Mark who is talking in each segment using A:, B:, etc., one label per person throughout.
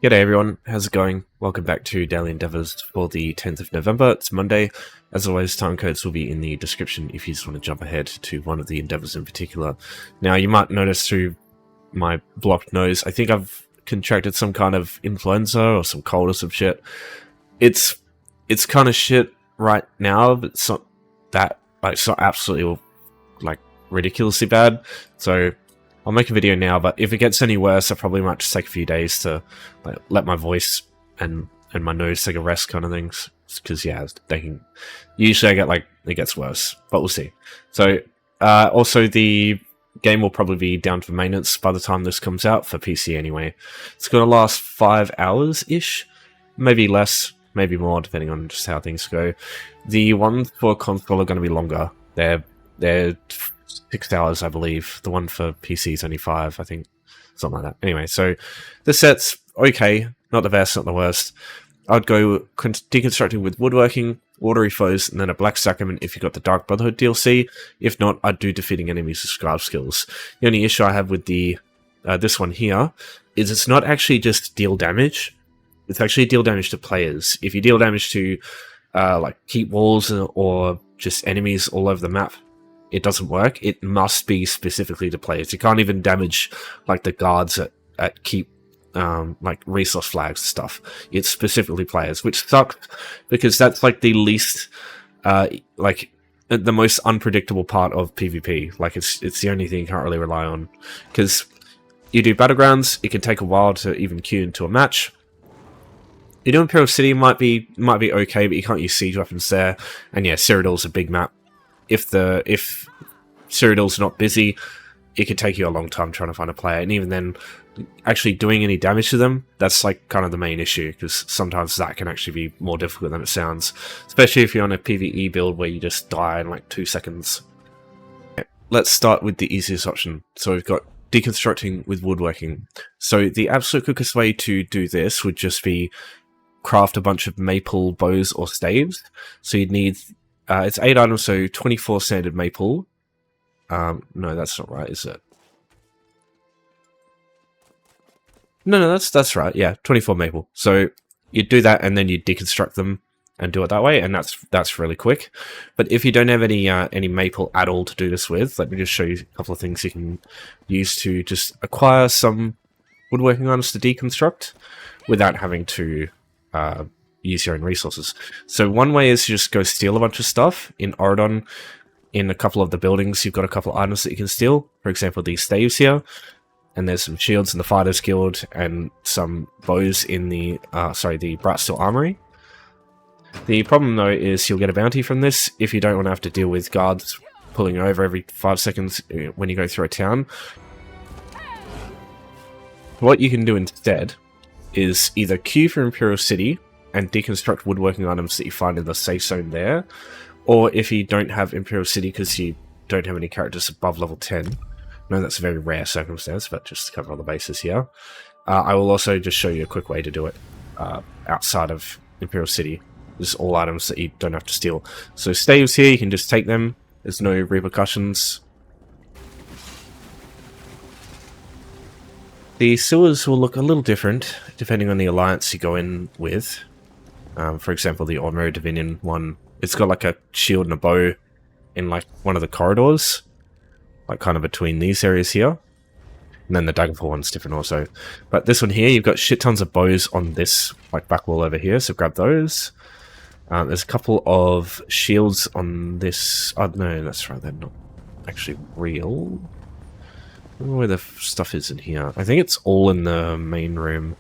A: G'day everyone, how's it going? Welcome back to Daily Endeavours for the 10th of November. It's Monday. As always, timecodes will be in the description if you just want to jump ahead to one of the endeavours in particular. Now, you might notice through my blocked nose, I think I've contracted some kind of influenza or some cold or some shit. It's kind of shit right now, but it's not that, it's not absolutely, ridiculously bad. So I'll make a video now, but if it gets any worse, I probably might just take a few days to let my voice and my nose take a rest kind of things. Because, yeah, usually I get, it gets worse, but we'll see. So, also the game will probably be down for maintenance by the time this comes out, for PC anyway. It's going to last 5 hours-ish, maybe less, maybe more, depending on just how things go. The ones for console are going to be longer. They're 6 hours, I believe. The one for PC is only 5, I think. Something like that. Anyway, so the set's okay. Not the best, not the worst. I'd go deconstructing with Woodworking, Watery Foes, and then a Black Sacrament if you got the Dark Brotherhood DLC. If not, I'd do defeating enemies with Scribe skills. The only issue I have with the this one here is it's not actually just deal damage. It's actually deal damage to players. If you deal damage to keep walls or just enemies all over the map, it doesn't work. It must be specifically to players. You can't even damage the guards at keep resource flags and stuff. It's specifically players, which sucks because that's the least the most unpredictable part of PvP. It's the only thing you can't really rely on, because you do Battlegrounds, it can take a while to even queue into a match. You do Imperial City might be okay, but you can't use siege weapons there. And yeah, Cyrodiil's a big map. If Cyrodiil's not busy, it could take you a long time trying to find a player, and even then, actually doing any damage to them, that's kind of the main issue, because sometimes that can actually be more difficult than it sounds, especially if you're on a PvE build where you just die in 2 seconds. Let's start with the easiest option. So we've got deconstructing with woodworking. So the absolute quickest way to do this would just be craft a bunch of maple bows or staves. So you'd need it's 8 items, so 24 standard maple. No, that's not right, is it? No, that's right. Yeah, 24 maple. So you do that, and then you deconstruct them and do it that way, and that's really quick. But if you don't have any maple at all to do this with, let me just show you a couple of things you can use to just acquire some woodworking items to deconstruct without having to use your own resources. So one way is to just go steal a bunch of stuff. In Oridon, in a couple of the buildings, you've got a couple of items that you can steal. For example, these staves here, and there's some shields in the Fighters Guild, and some bows in the Bright Steel Armory. The problem though is you'll get a bounty from this if you don't want to have to deal with guards pulling you over every 5 seconds when you go through a town. What you can do instead is either queue for Imperial City and deconstruct woodworking items that you find in the safe zone there, or if you don't have Imperial City because you don't have any characters above level 10. No, that's a very rare circumstance, but just to cover all the bases here. I will also just show you a quick way to do it outside of Imperial City. Just all items that you don't have to steal. So staves here, you can just take them. There's no repercussions. The sewers will look a little different depending on the alliance you go in with. For example, the Ormo Dominion one, it's got a shield and a bow in one of the corridors, kind of between these areas here. And then the Daggerfall one's different also. But this one here, you've got shit tons of bows on this back wall over here, so grab those. There's a couple of shields on this. Oh no, that's right, they're not actually real. I don't know where the stuff is in here. I think it's all in the main room.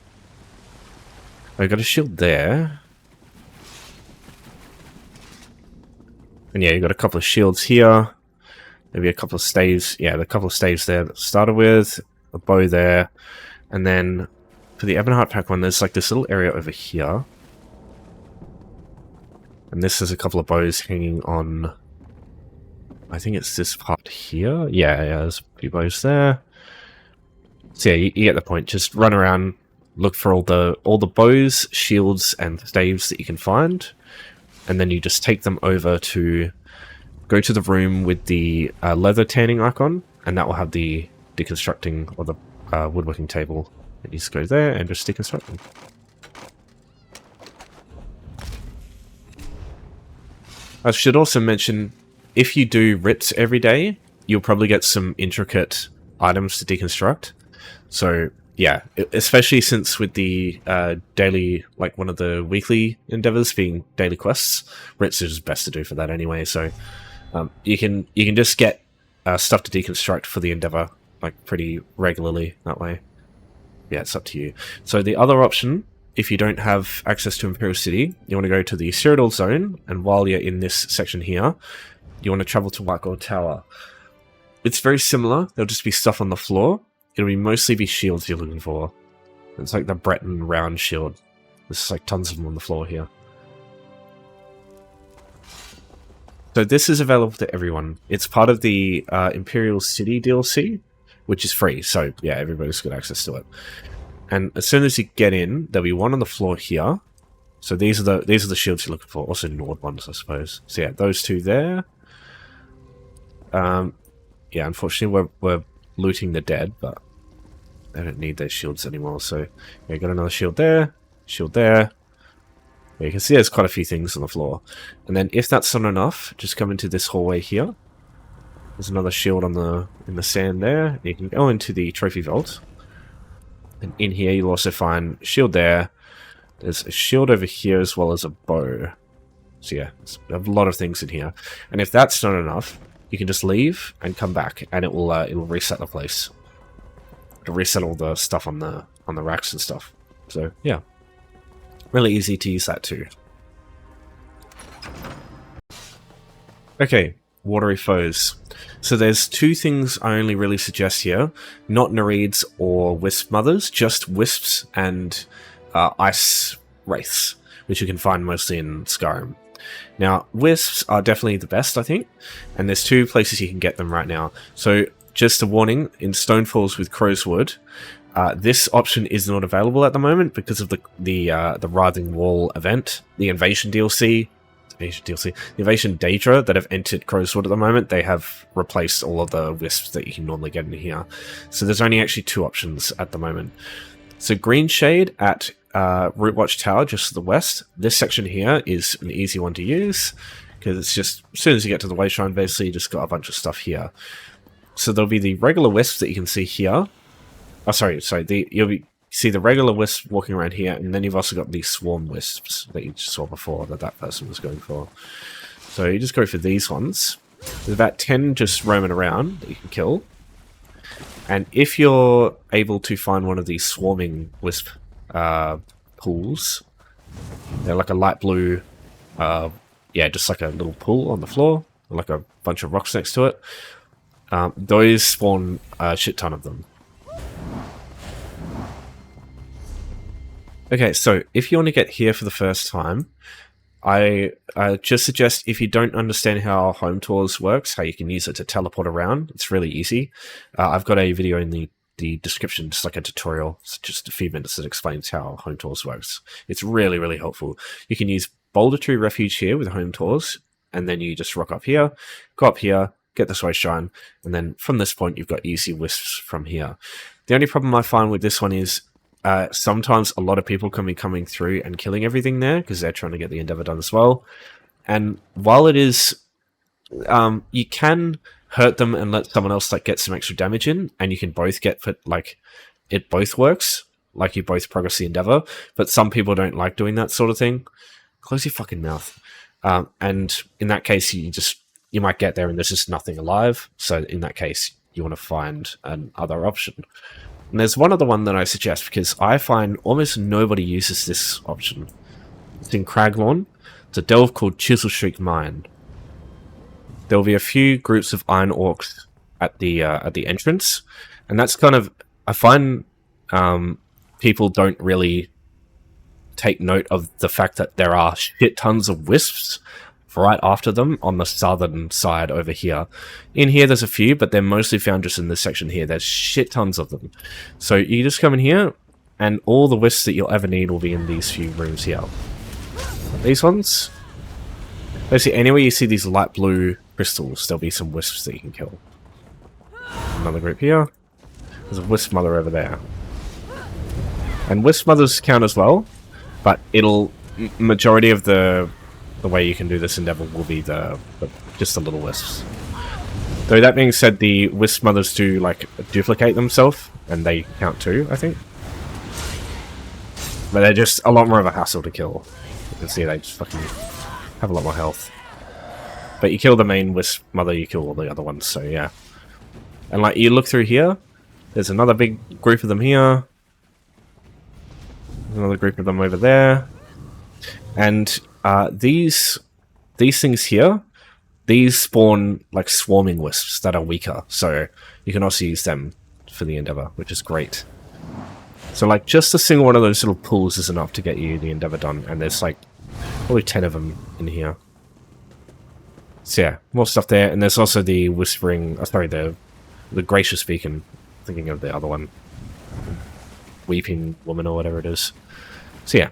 A: I've got a shield there. And yeah, you've got a couple of shields here. Maybe a couple of staves. Yeah, the couple of staves there that started with. A bow there. And then for the Ebonheart Pack one, there's this little area over here. And this is a couple of bows hanging on, I think it's this part here. Yeah, there's a few bows there. So yeah, you get the point. Just run around, look for all the bows, shields, and staves that you can find. And then you just take them over to go to the room with the leather tanning icon, and that will have the deconstructing or the woodworking table And you just go there and just deconstruct them. I should also mention, if you do rips every day, you'll probably get some intricate items to deconstruct. So yeah, especially since with the daily, like one of the weekly endeavors being daily quests, rips is best to do for that anyway. So you can just get stuff to deconstruct for the endeavor like pretty regularly that way. Yeah, it's up to you. So the other option, if you don't have access to Imperial City, you want to go to the Cyrodiil zone, and while you're in this section here, you want to travel to Whitegore Tower. It's very similar. There'll just be stuff on the floor. It'll be mostly be shields you're looking for. It's like the Breton round shield. There's like tons of them on the floor here. So this is available to everyone. It's part of the Imperial City DLC, which is free. So yeah, everybody's got access to it. And as soon as you get in, there'll be one on the floor here. So these are the shields you're looking for. Also Nord ones, I suppose. So yeah, those two there. Yeah, unfortunately we're looting the dead, but they don't need those shields anymore. So yeah, got another shield there, shield there. Yeah, you can see there's quite a few things on the floor. And then if that's not enough, just come into this hallway here. There's another shield on in the sand there. You can go into the trophy vault. And in here you'll also find a shield there. There's a shield over here as well as a bow. So yeah, there's a lot of things in here. And if that's not enough, you can just leave and come back, and it'll reset the place. It'll reset all the stuff on the racks and stuff. So yeah, really easy to use that too. Okay, Watery Foes. So there's two things I only really suggest here: not Nereids or Wisp Mothers, just Wisps and Ice Wraiths, which you can find mostly in Skyrim. Now, Wisps are definitely the best, I think, and there's two places you can get them right now. So, just a warning, in Stonefalls with Crowswood, this option is not available at the moment because of the Writhing Wall event, the Invasion DLC, the Invasion Daedra that have entered Crowswood at the moment. They have replaced all of the Wisps that you can normally get in here. So there's only actually two options at the moment. So Green Shade at Rootwatch Tower, just to the west. This section here is an easy one to use because it's just, as soon as you get to the Wayshrine, basically you just got a bunch of stuff here. So there'll be the regular wisps that you can see here. Oh, sorry. You'll see the regular wisps walking around here, and then you've also got these swarm wisps that you just saw before that person was going for. So you just go for these ones. There's about 10 just roaming around that you can kill. And if you're able to find one of these swarming wisp pools, they're like a light blue, yeah, just like a little pool on the floor, like a bunch of rocks next to it. Those spawn a shit ton of them. Okay, so if you want to get here for the first time, I just suggest, if you don't understand how Home Tours works, how you can use it to teleport around, it's really easy. I've got a video in the description, just like a tutorial. It's just a few minutes that explains how Home Tours works. It's really, really helpful. You can use Boulder Tree Refuge here with Home Tours, and then you just rock up here, go up here, get this Wayshrine, and then from this point you've got easy wisps from here. The only problem I find with this one is sometimes a lot of people can be coming through and killing everything there because they're trying to get the Endeavor done as well. And while it is, you can hurt them and let someone else like get some extra damage in, and you can both get like it both works, like you both progress the Endeavor. But some people don't like doing that sort of thing. Close your fucking mouth. And in that case, you might get there and there's just nothing alive. So in that case, you want to find another option. And there's one other one that I suggest because I find almost nobody uses this option. It's in Craglawn. It's a delve called Chisel Shriek Mine. There will be a few groups of Iron Orcs at the entrance, and that's kind of, I find people don't really take note of the fact that there are shit tons of wisps right after them on the southern side over here. In here there's a few, but they're mostly found just in this section here. There's shit tons of them. So you just come in here, and all the wisps that you'll ever need will be in these few rooms here. These ones, basically anywhere you see these light blue crystals, there'll be some wisps that you can kill. Another group here. There's a wisp mother over there. And Wisp Mothers count as well, but it'll majority of the way you can do this endeavor will be just the little wisps. Though that being said, the Wisp Mothers do like duplicate themselves, and they count too, I think. But they're just a lot more of a hassle to kill. You can see they just fucking have a lot more health. But you kill the main Wisp Mother, you kill all the other ones, so yeah. And like you look through here, there's another big group of them here. There's another group of them over there. And these things here, these spawn like swarming wisps that are weaker, so you can also use them for the endeavor, which is great. So like just a single one of those little pools is enough to get you the endeavor done, and there's like probably 10 of them in here. So yeah, more stuff there, and there's also the whispering, sorry, the gracious beacon, thinking of the other one, weeping woman or whatever it is. So yeah,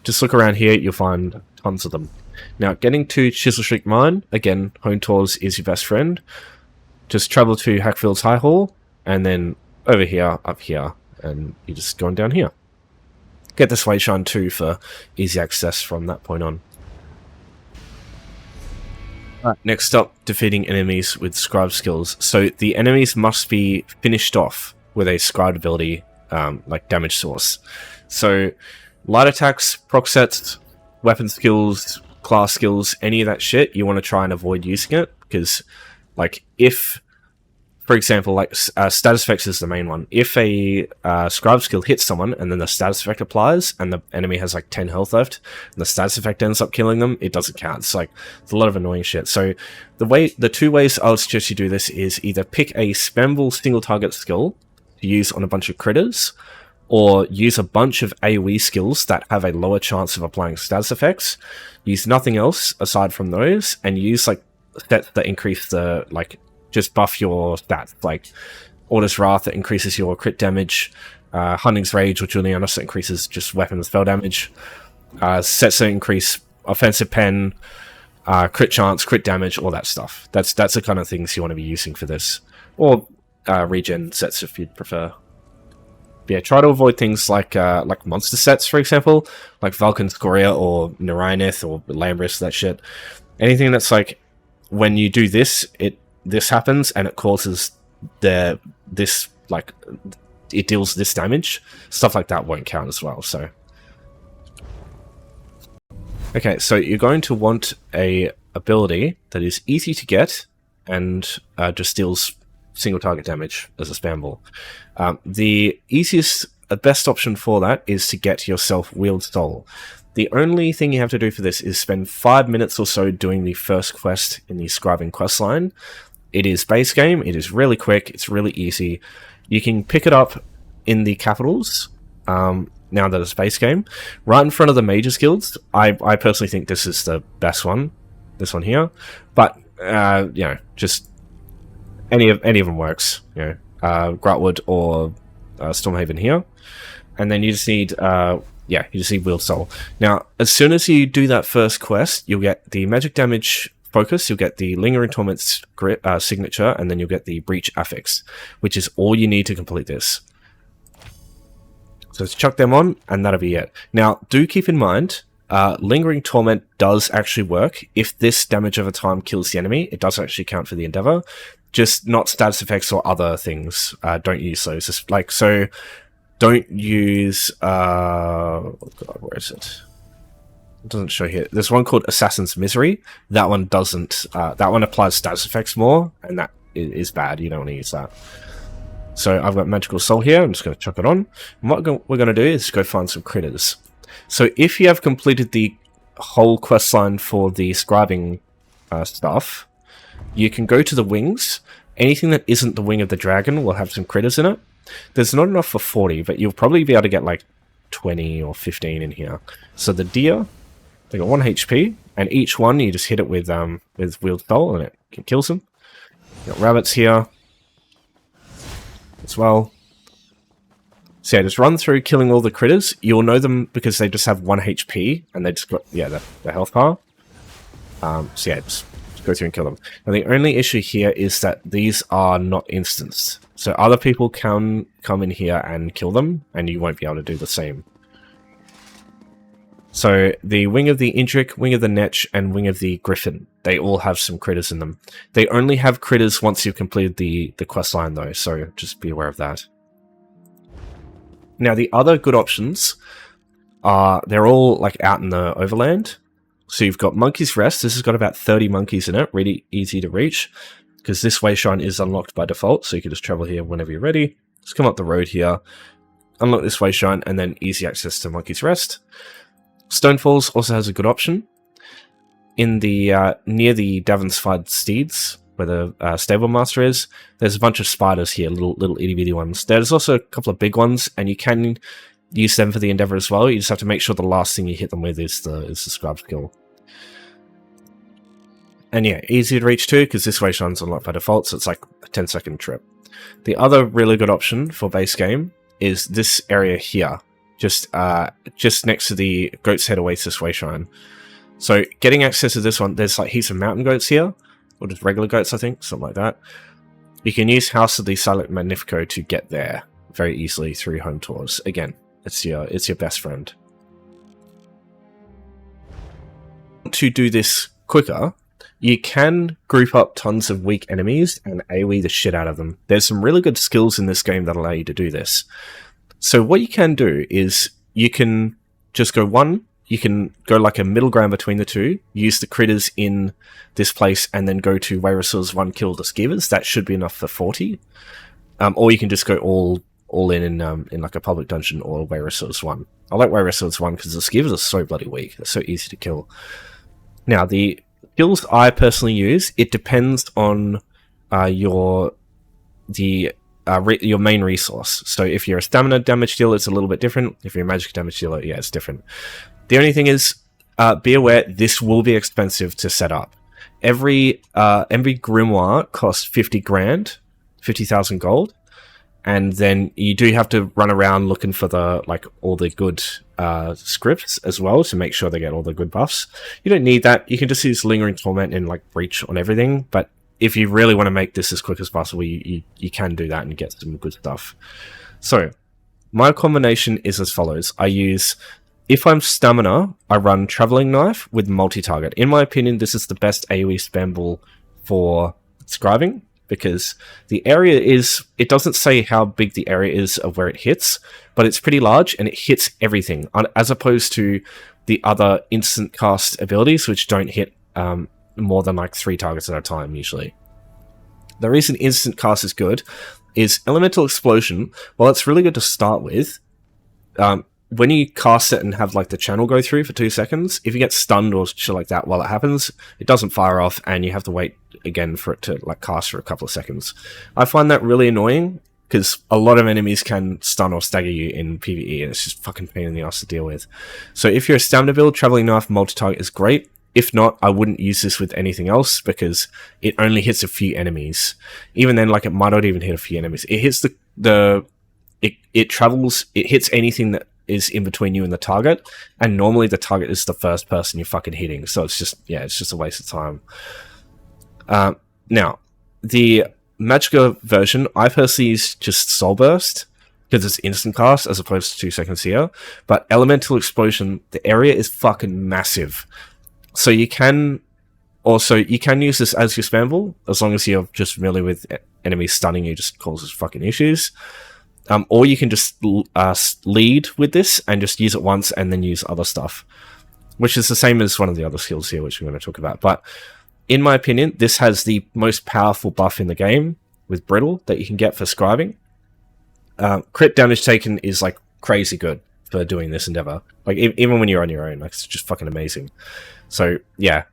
A: just look around here, you'll find tons of them. Now, getting to Chiselstreak Mine, again, Hone Tours is your best friend. Just travel to Hackfield's High Hall, and then over here, up here, and you're just going down here. Get the Sway Shine too for easy access from that point on. Right. Next up, defeating enemies with Scribe skills. So the enemies must be finished off with a Scribed ability, like damage source. So light attacks, proc sets, weapon skills, class skills, any of that shit, you want to try and avoid using it, because like if, for example, like status effects is the main one. If a Scribe skill hits someone and then the status effect applies and the enemy has like 10 health left and the status effect ends up killing them, it doesn't count. It's like, it's a lot of annoying shit. So the two ways I would suggest you do this is either pick a spammable single target skill to use on a bunch of critters, or use a bunch of AoE skills that have a lower chance of applying status effects. Use nothing else aside from those, and use like stats that increase the, like, just buff your stats, like Order's Wrath that increases your crit damage, Hunting's Rage or Julianus that increases just weapon and spell damage, sets that increase offensive pen, crit chance, crit damage, all that stuff. That's the kind of things you want to be using for this. Or regen sets if you'd prefer. Yeah, try to avoid things like monster sets, for example, like Vulcan Scoria or Narayanith or Lambris, that shit. Anything that's like, when you do this, this happens and it causes it deals this damage. Stuff like that won't count as well, so. Okay, so you're going to want a ability that is easy to get and just deals single target damage as a spamball. The easiest, best option for that is to get yourself Wield Soul. The only thing you have to do for this is spend 5 minutes or so doing the first quest in the Scribing questline. It is base game, it is really quick, it's really easy. You can pick it up in the capitals, now that it's base game, right in front of the Mages Guilds. I personally think this is the best one, this one here, but, you know, just any of them works, you know, Grutwood or Stormhaven here, and then you just need, you just need Wield Soul. Now, as soon as you do that first quest, you'll get the magic damage focus, you'll get the Lingering Torment's signature, and then you'll get the Breach Affix, which is all you need to complete this. So let's chuck them on, and that'll be it. Now, do keep in mind, Lingering Torment does actually work. If this damage over time kills the enemy, it does actually count for the endeavor. Just not status effects or other things. Don't use those. Just like, so don't use, oh God, where is it? It doesn't show here. There's one called Assassin's Misery. That one doesn't, that one applies status effects more, and that is bad. You don't want to use that. So I've got Magical Soul here. I'm just going to chuck it on. And what we're going to do is go find some critters. So if you have completed the whole questline for the scribing stuff, you can go to the wings. Anything that isn't the wing of the dragon will have some critters in it. There's not enough for 40, but you'll probably be able to get like 20 or 15 in here. So the deer, they got 1 HP, and each one you just hit it with Wield Soul and it kills them. You got rabbits here as well. So yeah, just run through killing all the critters. You'll know them because they just have 1 HP and they just got, yeah, the health bar. So yeah, just go through and kill them. And the only issue here is that these are not instanced. So other people can come in here and kill them, and you won't be able to do the same. So the Wing of the Indrik, Wing of the Netch, and Wing of the Griffin, they all have some critters in them. They only have critters once you've completed the quest line though, so just be aware of that. Now the other good options are, they're all like out in the overland. So you've got Monkey's Rest. This has got about 30 monkeys in it, really easy to reach, because this wayshrine is unlocked by default, so you can just travel here whenever you're ready. Just come up the road here, unlock this wayshrine, and then easy access to Monkey's Rest. Stonefalls also has a good option. In the near the Davonsfied Steeds, where the stable master is, there's a bunch of spiders here, little itty bitty ones. There's also a couple of big ones, and you can use them for the Endeavor as well. You just have to make sure the last thing you hit them with is the Scribed skill. And yeah, easy to reach too, because this wayshrine's unlocked by default, so it's like a 10-second trip. The other really good option for base game is this area here, just next to the Goat's Head Oasis wayshrine. So getting access to this one, there's like heaps of mountain goats here, or just regular goats, I think, something like that. You can use House of the Silent Magnifico to get there very easily through home tours. Again, it's your best friend. To do this quicker, you can group up tons of weak enemies and AoE the shit out of them. There's some really good skills in this game that allow you to do this. So what you can do is you can just go you can go like a middle ground between the two, use the critters in this place, and then go to Wayrosils 1 kill the Skeevers. That should be enough for 40. Or you can just go all in like a public dungeon or Wayrosils 1. I like Wayrosils 1 because the Skeevers are so bloody weak. They're so easy to kill. Now, the skills I personally use, it depends on your main resource. So if you're a stamina damage dealer, it's a little bit different. If you're a magic damage dealer, yeah, it's different. The only thing is, be aware, this will be expensive to set up. Every grimoire costs 50 grand, 50,000 gold, and then you do have to run around looking for all the good scripts as well to make sure they get all the good buffs. You don't need that. You can just use Lingering Torment and like Breach on everything, but if you really want to make this as quick as possible, you can do that and get some good stuff. So, my combination is as follows. If I'm stamina, I run Traveling Knife with multi-target. In my opinion, this is the best AoE spamble for scribing, because the area it doesn't say how big the area is of where it hits, but it's pretty large and it hits everything, as opposed to the other instant cast abilities, which don't hit more than like 3 targets at a time usually. The reason instant cast is good is Elemental Explosion. While it's really good to start with, when you cast it and have like the channel go through for 2 seconds, if you get stunned or shit like that while it happens, it doesn't fire off and you have to wait again for it to like cast for a couple of seconds. I find that really annoying because a lot of enemies can stun or stagger you in PvE and it's just fucking pain in the ass to deal with. So if you're a stamina build, Traveling Knife multi-target is great. If not, I wouldn't use this with anything else because it only hits a few enemies. Even then, like, it might not even hit a few enemies. It hits it travels, it hits anything that is in between you and the target, and normally the target is the first person you're fucking hitting, so it's just a waste of time. Now, the Magicka version, I personally use just Soul Burst, because it's instant cast as opposed to 2 seconds here, but Elemental Explosion, the area is fucking massive. So you can use this as your spamble, as long as you're just familiar with enemies stunning you, just causes fucking issues. Or you can just lead with this and just use it once and then use other stuff, which is the same as one of the other skills here, which we're going to talk about. But in my opinion, this has the most powerful buff in the game with Brittle that you can get for scribing. Crit damage taken is like crazy good for doing this endeavor. Like even when you're on your own, like it's just fucking amazing. So yeah,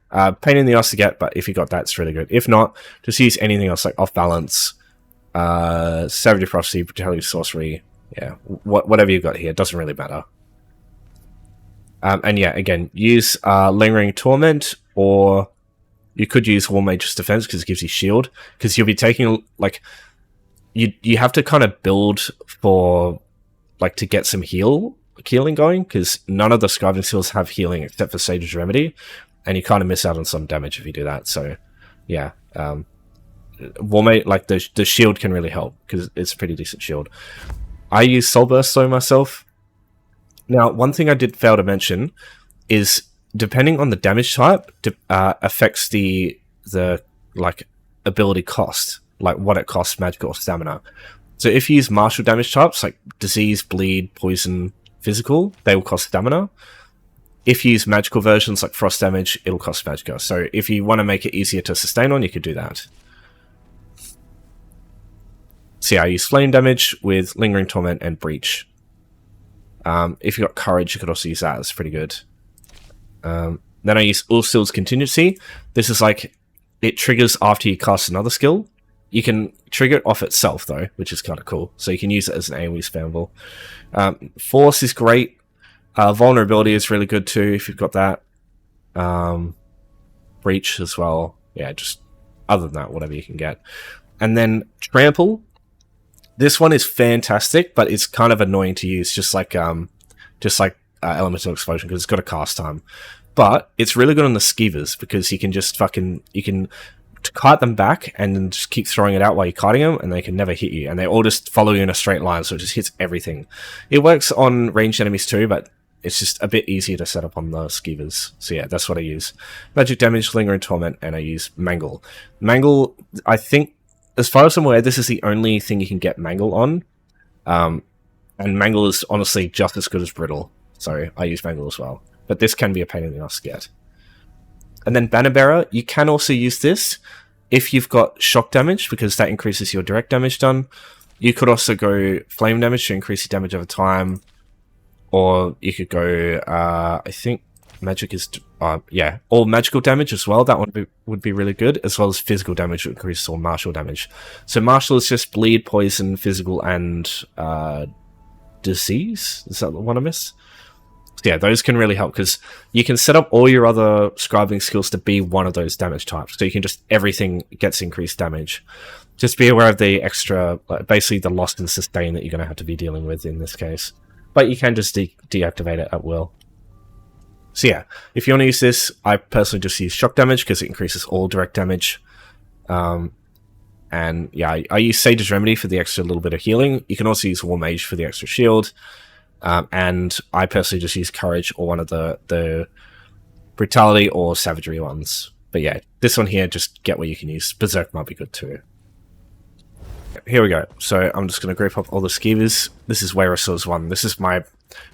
A: pain in the ass to get, but if you got that, it's really good. If not, just use anything else like Off Balance, Savage Prophecy, Brutality, Sorcery, yeah, whatever you've got here, it doesn't really matter. And yeah, again, use Lingering Torment, or you could use War Mage's Defense because it gives you shield, because you'll be taking, like, you have to kind of build for, like, to get some healing going, because none of the scribing skills have healing except for Sage's Remedy, and you kind of miss out on some damage if you do that. So yeah, Warmate, like the shield can really help because it's a pretty decent shield. I use Soul Burst though myself. Now, one thing I did fail to mention is depending on the damage type, affects the like ability cost, like what it costs, magical or stamina. So if you use martial damage types like disease, bleed, poison, physical, they will cost stamina. If you use magical versions like frost damage, it'll cost magicka. So if you want to make it easier to sustain on, you could do that. So yeah, I use flame damage with lingering torment and breach. If you got courage, you could also use that. It's pretty good. Then I use Ulfstil's contingency. This is like it triggers after you cast another skill. You can trigger it off itself though, which is kind of cool. So you can use it as an AoE spammable. Force is great. Vulnerability is really good too if you've got that. Breach as well. Yeah, just other than that, whatever you can get. And then Trample. This one is fantastic, but it's kind of annoying to use, just like Elemental Explosion, because it's got a cast time. But it's really good on the skeevers because you can just you can kite them back and then just keep throwing it out while you're kiting them, and they can never hit you, and they all just follow you in a straight line, so it just hits everything. It works on ranged enemies too, but it's just a bit easier to set up on the skeevers. So yeah, that's what I use. Magic damage, lingering torment, and I use Mangle. Mangle, I think, as far as I'm aware, this is the only thing you can get Mangle on. And Mangle is honestly just as good as Brittle. So I use Mangle as well. But this can be a pain in the ass to get. And then Banner Bearer, you can also use this if you've got shock damage, because that increases your direct damage done. You could also go flame damage to increase your damage over time. Or you could go, I think magic is, yeah, all magical damage as well. That one would be really good, as well as physical damage, which increases all martial damage. So martial is just bleed, poison, physical, and disease. Is that the one I missed? Yeah, those can really help because you can set up all your other scribing skills to be one of those damage types. So you can just, everything gets increased damage. Just be aware of the extra, basically the loss and sustain that you're going to have to be dealing with in this case. But you can just deactivate it at will. So yeah, if you want to use this, I personally just use shock damage because it increases all direct damage. And yeah, I use Sage's Remedy for the extra little bit of healing. You can also use War Mage for the extra shield. And I personally just use Courage or one of the Brutality or Savagery ones. But yeah, this one here, just get what you can use. Berserk might be good too. Here we go. So I'm just going to group up all the skeevers. This is Waresa's one. This is my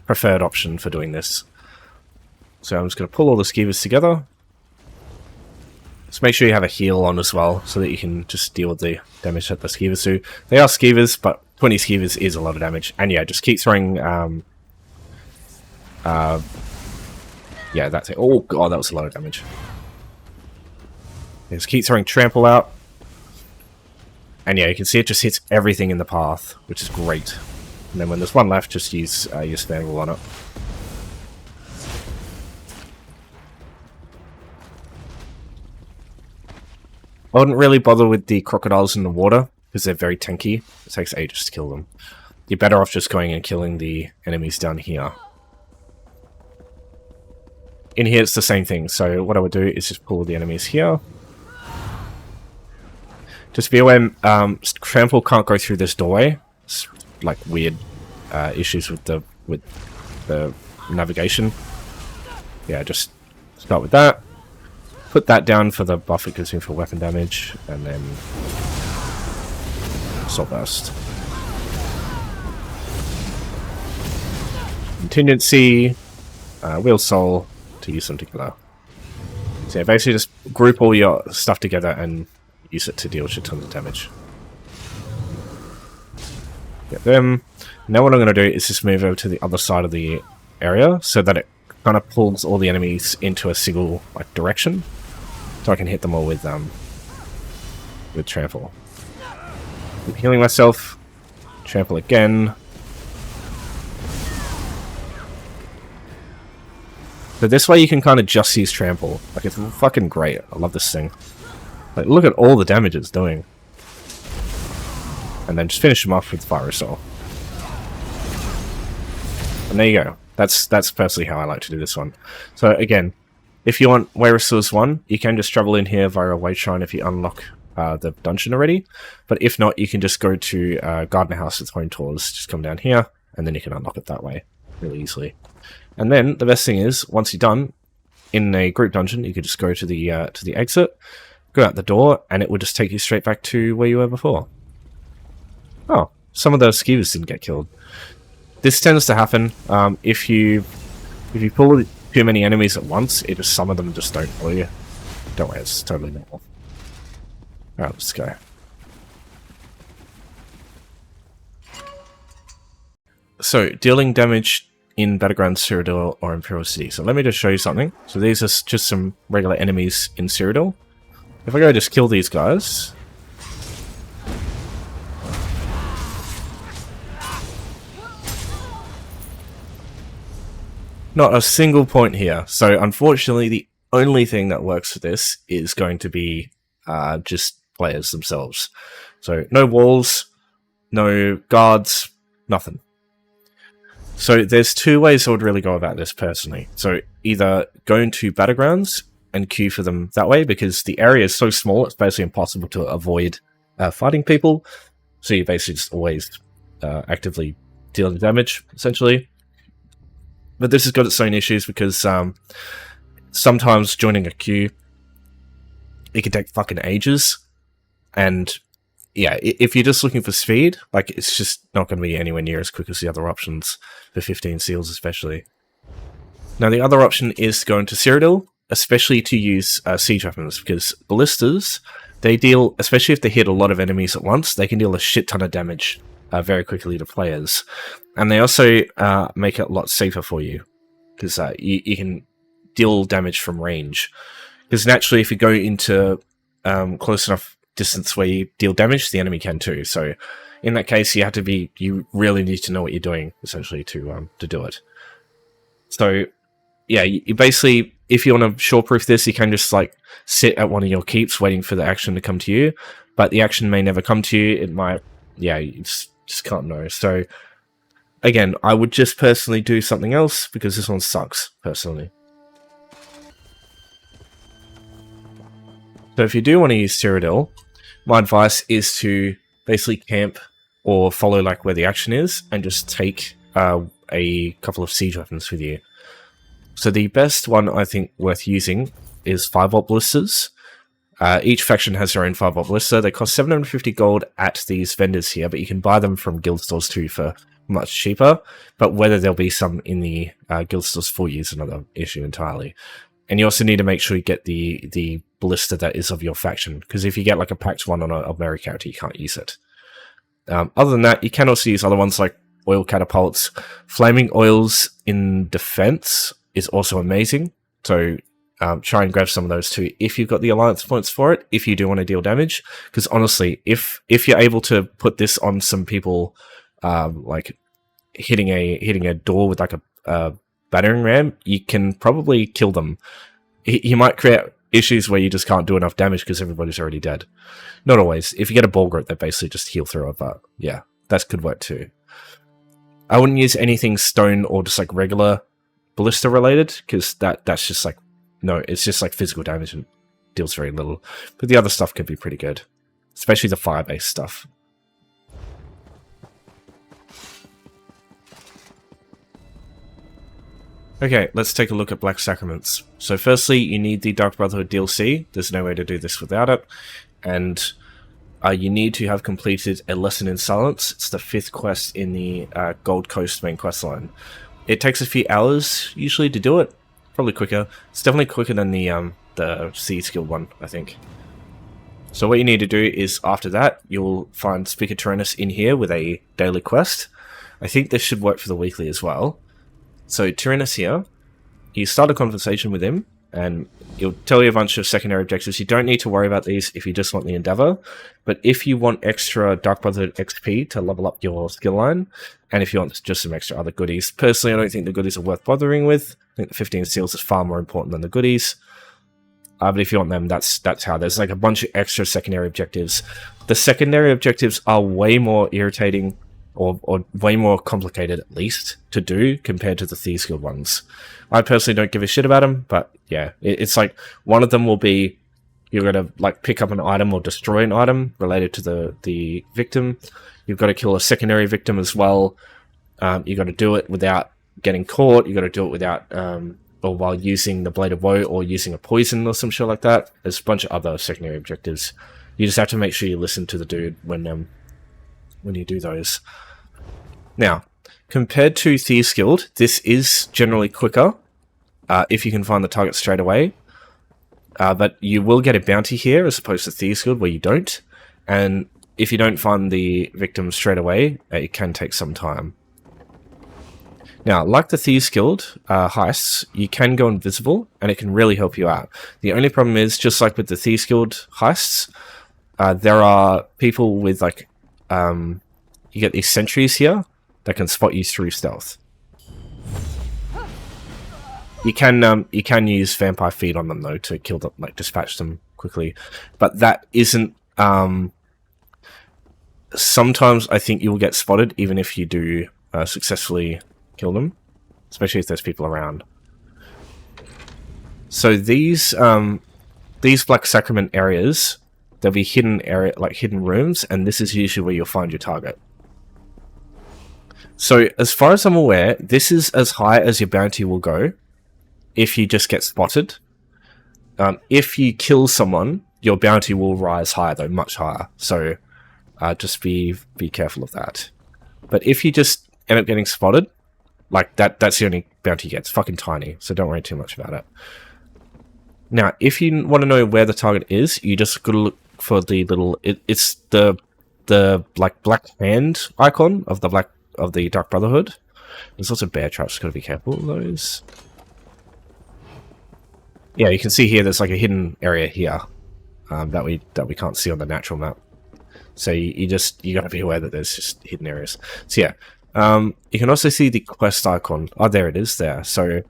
A: preferred option for doing this. So I'm just going to pull all the skeevers together. Just make sure you have a heal on as well, so that you can just deal with the damage that the skeevers do. They are skeevers, but 20 skeevers is a lot of damage. And yeah, just keep throwing... yeah, that's it. Oh god, that was a lot of damage. Just keep throwing Trample out. And yeah, you can see it just hits everything in the path, which is great. And then when there's one left, just use your Spandrel on it. I wouldn't really bother with the crocodiles in the water, because they're very tanky. It takes ages to kill them. You're better off just going and killing the enemies down here. In here, it's the same thing. So what I would do is just pull the enemies here. Just be aware, Trample can't go through this doorway. It's like weird issues with the navigation. Yeah, just start with that. Put that down for the buff it gives me for weapon damage, and then Soul Burst. Contingency, Wheel Soul to use them together. So yeah, basically just group all your stuff together and use it to deal shit tons of damage. Get them. Now what I'm going to do is just move over to the other side of the area so that it kind of pulls all the enemies into a single like direction, so I can hit them all with Trample. I'm healing myself. Trample again. So this way you can kind of just use Trample. Like, it's fucking great. I love this thing. Like, look at all the damage it's doing. And then just finish them off with Fire Soul. And there you go. That's personally how I like to do this one. So again, If you want Watery Foes 1, you can just travel in here via a Way Shrine if you unlock the dungeon already. But if not, you can just go to Gardener House with Home Tours. Just come down here, and then you can unlock it that way really easily. And then the best thing is, once you're done in a group dungeon, you could just go to the exit, go out the door, and it will just take you straight back to where you were before. Oh, some of those skewers didn't get killed. This tends to happen if you pull too many enemies at once. Some of them just don't follow you. Don't worry, it's totally normal. Alright, let's go. So, dealing damage in Battlegrounds, Cyrodiil, or Imperial City. So let me just show you something. So these are just some regular enemies in Cyrodiil. If I go just kill these guys... not a single point here. So unfortunately, the only thing that works for this is going to be just players themselves. So no walls, no guards, nothing. So there's two ways I would really go about this personally. So either go into Battlegrounds and queue for them that way, because the area is so small, it's basically impossible to avoid fighting people. So you basically just always actively deal damage, essentially. But this has got its own issues because sometimes joining a queue, it can take fucking ages. And yeah, if you're just looking for speed, like, it's just not going to be anywhere near as quick as the other options, for 15 seals especially. Now the other option is to go into Cyrodiil, especially to use siege weapons, because ballistas, they deal, especially if they hit a lot of enemies at once, they can deal a shit ton of damage very quickly to players. And they also make it a lot safer for you, because you can deal damage from range. Because naturally, if you go into close enough distance where you deal damage, the enemy can too. So in that case, you really need to know what you're doing, essentially, to do it. So yeah, you basically, if you want to short-proof this, you can just like sit at one of your keeps waiting for the action to come to you, but the action may never come to you. It might, yeah, you just can't know. So again, I would just personally do something else, because this one sucks, personally. So if you do want to use Cyrodiil, my advice is to basically camp or follow like where the action is, and just take a couple of siege weapons with you. So the best one I think worth using is 5-volt ballistas. Each faction has their own 5-volt ballista. They cost 750 gold at these vendors here, but you can buy them from guild stores too for much cheaper. But whether there'll be some in the guild stores for you is another issue entirely. And you also need to make sure you get the ballista that is of your faction, because if you get like a packed one on a Mary character, you can't use it. Other than that, you can also use other ones like oil catapults. Flaming oils in defense is also amazing, so try and grab some of those too if you've got the alliance points for it, if you do want to deal damage. Because honestly, if you're able to put this on some people, like hitting a door with like a battering ram, you can probably kill them. You might create issues where you just can't do enough damage because everybody's already dead. Not always. If you get a ball grip, they basically just heal through it, but yeah, that could work too. I wouldn't use anything stone or just like regular ballista related, because that's just like, no, it's just like physical damage and deals very little. But the other stuff can be pretty good, especially the fire-based stuff. Okay, let's take a look at Black Sacraments. So firstly, you need the Dark Brotherhood DLC. There's no way to do this without it. And you need to have completed a Lesson in Silence. It's the 5th quest in the Gold Coast main quest line. It takes a few hours, usually, to do it. Probably quicker. It's definitely quicker than the Sea Skill one, I think. So what you need to do is, after that, you'll find Speaker Tyrannus in here with a daily quest. I think this should work for the weekly as well. So Tyrannus here, you start a conversation with him, and he'll tell you a bunch of secondary objectives. You don't need to worry about these if you just want the Endeavor, but if you want extra Dark Brotherhood XP to level up your skill line, and if you want just some extra other goodies, personally I don't think the goodies are worth bothering with. I think the 15 seals is far more important than the goodies. But if you want them, that's how. There's like a bunch of extra secondary objectives. The secondary objectives are way more irritating or way more complicated at least to do compared to the Thieves Guild ones. I personally don't give a shit about them, but yeah, it's like one of them will be you're gonna like pick up an item or destroy an item related to the victim. You've got to kill a secondary victim as well. You got to do it without getting caught. You got to do it without or while using the Blade of Woe or using a poison or some shit like that. There's a bunch of other secondary objectives. You just have to make sure you listen to the dude when you do those. Now, compared to Thieves Guild, this is generally quicker if you can find the target straight away. But you will get a bounty here as opposed to Thieves Guild where you don't. And if you don't find the victim straight away, it can take some time. Now, like the Thieves Guild heists, you can go invisible, and it can really help you out. The only problem is, just like with the Thieves Guild heists, there are people with, like, you get these sentries here that can spot you through stealth. You can use Vampire Feed on them, though, to kill them, like, dispatch them quickly. But that isn't... sometimes I think you will get spotted, even if you do successfully kill them, especially if there's people around. So these Black Sacrament areas, there'll be hidden rooms, and this is usually where you'll find your target. So as far as I'm aware, this is as high as your bounty will go if you just get spotted. If you kill someone, your bounty will rise higher, though, much higher. So just be careful of that. But if you just end up getting spotted, like that's the only bounty you get. It's fucking tiny, so don't worry too much about it. Now, if you want to know where the target is, you just gotta look for the little... It's the like black hand icon of the Dark Brotherhood. There's lots of bear traps. Gotta be careful of those. Yeah, you can see here. There's like a hidden area here that we can't see on the natural map. So you gotta be aware that there's just hidden areas. So yeah. You can also see the quest icon. Oh, there it is there. So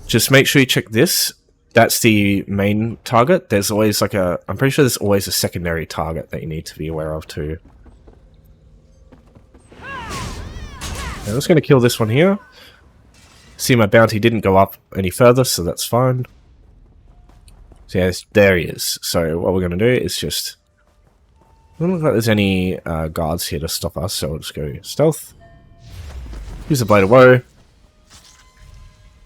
A: just make sure you check this. That's the main target. There's always like I'm pretty sure there's always a secondary target that you need to be aware of too. I'm just going to kill this one here. See, my bounty didn't go up any further, so that's fine. So yeah, there he is. So what we're going to do is just... Doesn't look like there's any guards here to stop us, so we'll just go stealth. Use the Blade of Woe.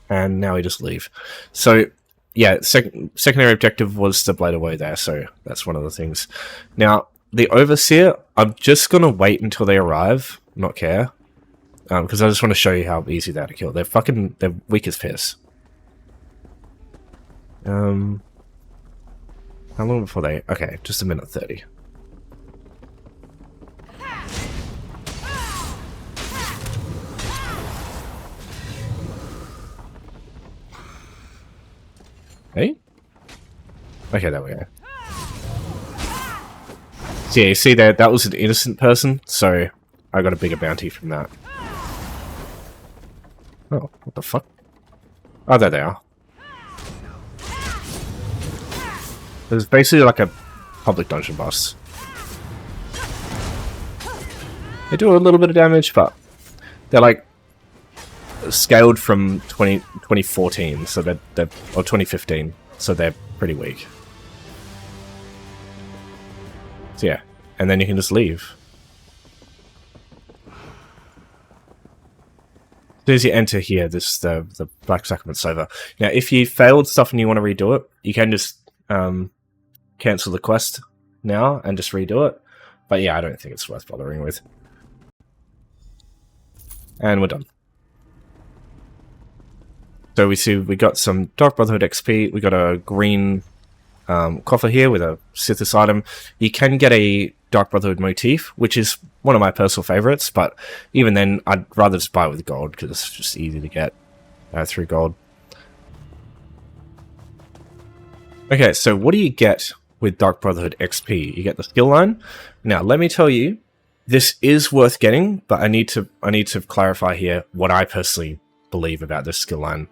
A: And now we just leave. So, yeah, secondary objective was the Blade of Woe there, so that's one of the things. Now, the Overseer, I'm just going to wait until they arrive, not care. Because I just want to show you how easy they are to kill. They're weak as piss. How long before they... Okay, just a minute 30. Hey? Okay, there we go. So yeah, you see that was an innocent person, so I got a bigger bounty from that. Oh, what the fuck? Oh, there they are. There's basically like a public dungeon boss. They do a little bit of damage, but they're like scaled from 2014, so they're or 2015, so they're pretty weak. So yeah, and then you can just leave. As soon as you enter here, this is the Black Sacrament server. Now, if you failed stuff and you want to redo it, you can just cancel the quest now and just redo it. But yeah, I don't think it's worth bothering with. And we're done. So we see we got some Dark Brotherhood XP. We got a green coffer here with a Sithis item. You can get a Dark Brotherhood motif, which is one of my personal favorites, but even then, I'd rather just buy it with gold, because it's just easy to get through gold. Okay, so what do you get with Dark Brotherhood XP? You get the skill line. Now, let me tell you, this is worth getting, but I need to clarify here what I personally believe about this skill line.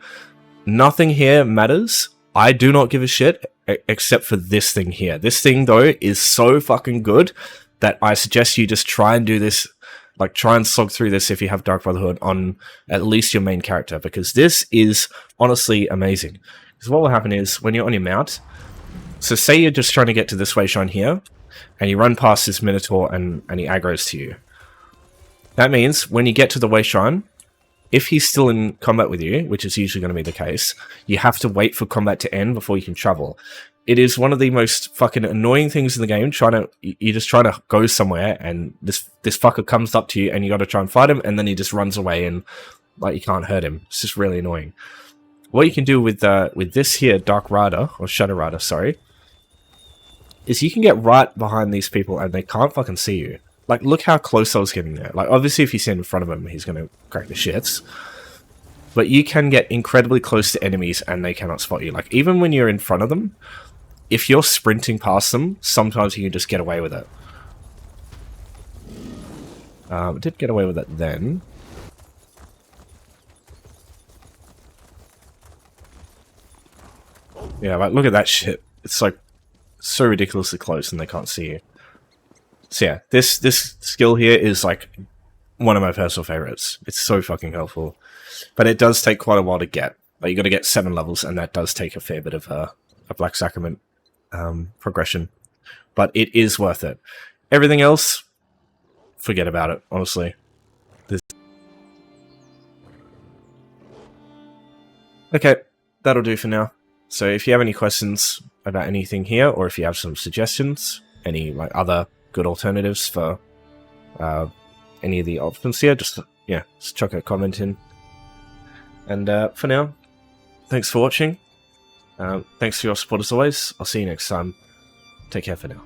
A: Nothing here matters. I do not give a shit except for this thing here. This thing, though, is so fucking good that I suggest you just try and do this Like, try and slog through this if you have Dark Brotherhood on at least your main character, because this is honestly amazing. Because what will happen is, when you're on your mount, so say you're just trying to get to this wayshrine here, and you run past this Minotaur and he aggroes to you. That means, when you get to the wayshrine, if he's still in combat with you, which is usually going to be the case, you have to wait for combat to end before you can travel. It is one of the most fucking annoying things in the game. You're just trying to go somewhere, and this fucker comes up to you, and you got to try and fight him, and then he just runs away, and like you can't hurt him. It's just really annoying. What you can do with this here, Dark Rider or Shadow Rider, sorry, is you can get right behind these people, and they can't fucking see you. Like, look how close I was getting there. Like, obviously, if you stand in front of him, he's going to crack the shits. But you can get incredibly close to enemies, and they cannot spot you. Like, even when you're in front of them, if you're sprinting past them, sometimes you can just get away with it. I did get away with it then. Yeah, like, look at that shit. It's, like, so ridiculously close, and they can't see you. So yeah, this skill here is like one of my personal favorites. It's so fucking helpful, but it does take quite a while to get. Like, you got to get 7 levels, and that does take a fair bit of a Black Sacrament progression. But it is worth it. Everything else, forget about it. Honestly, okay, that'll do for now. So if you have any questions about anything here, or if you have some suggestions, any like other good alternatives for any of the options here, just chuck a comment in. And for now, thanks for watching. Thanks for your support as always. I'll see you next time. Take care for now.